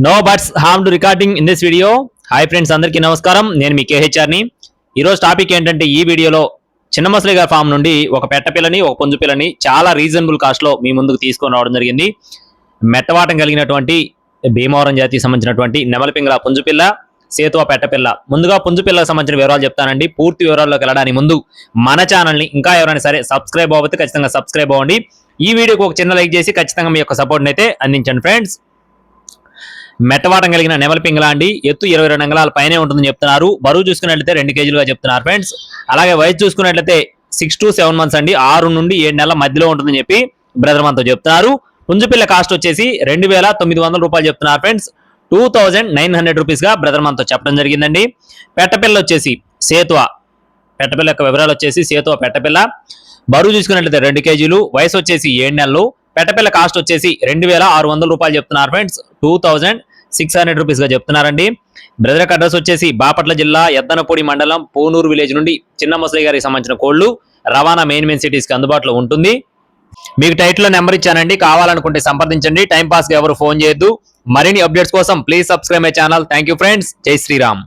No birds harm to recording in this video. Hi friends, అందరికీ నమస్కారం. నేను మీ కేహెచ్ఆర్ని. ఈరోజు టాపిక్ ఏంటంటే, ఈ వీడియోలో చిన్న మసలి గారి ఫామ్ నుండి ఒక పెట్టపిల్లని ఒక పుంజు పిల్లని చాలా రీజనబుల్ కాస్ట్లో మీ ముందుకు తీసుకొని రావడం జరిగింది. మెట్టవాటం కలిగినటువంటి భీమవరం జాతికి సంబంధించినటువంటి నెమలిపింగళ పుంజు పిల్ల, సేతువ పెట్టపిల్ల. ముందుగా పుంజు పిల్లకు సంబంధించిన వివరాలు చెప్తానండి. పూర్తి వివరాల్లోకి వెళ్ళడానికి ముందు మన ఛానల్ని ఇంకా ఎవరైనా సరే సబ్స్క్రైబ్ అవ్వతే ఖచ్చితంగా సబ్స్క్రైబ్ అవ్వండి. ఈ వీడియోకి ఒక చిన్న లైక్ చేసి ఖచ్చితంగా మీ యొక్క సపోర్ట్ని అయితే అందించండి ఫ్రెండ్స్. మెట్టవాటం కలిగిన నెమలిపింగళ అండి. ఎత్తు 22 అంగుళాల పైనే ఉంటుందని చెప్తున్నారు. బరువు చూసుకున్నట్లయితే 2 కేజీలుగా చెప్తున్నారు ఫ్రెండ్స్. అలాగే వయసు చూసుకున్నట్లయితే 6 to 7 months అండి. 6 నుండి 7 నెలల మధ్యలో ఉంటుందని చెప్పి బ్రదర్ మనతో చెప్తున్నారు. పుంజుపిల్ల కాస్ట్ వచ్చేసి 2,900 రూపాయలు చెప్తున్నారు ఫ్రెండ్స్. 2,900 రూపీస్ గా బ్రదర్ మనతో చెప్పడం జరిగిందండి. పెట్టపిల్ల వచ్చేసి సేతువ. పెట్టపిల్ల యొక్క వివరాలు వచ్చేసి సేతువ పెట్టపిల్ల. బరువు చూసుకున్నట్లయితే 2 కేజీలు. వయసు వచ్చేసి 7 నెలలు. పెట్టపిల్ల కాస్ట్ వచ్చేసి 2,600 రూపాయలు చెప్తున్నారు ఫ్రెండ్స్. 2,600 రూపీస్ గా చెప్తున్నారండి. బ్రదర్ యొక్క అడ్రస్ వచ్చేసి బాపట్ల జిల్లా ఎద్దనపూడి మండలం పూనూరు విలేజ్ నుండి చిన్న ముసలి గారికి సంబంధించిన కోళ్లు రవాణా మెయిన్ సిటీస్ కి అందుబాటులో ఉంటుంది. మీకు టైటిల్ లో నెంబర్ ఇచ్చానండి, కావాలనుకుంటే సంప్రదించండి. టైం పాస్ గా ఎవరు ఫోన్ చేయొద్దు. మరిన్ని అప్డేట్స్ కోసం please subscribe my channel. Thank you friends. జై శ్రీరామ్.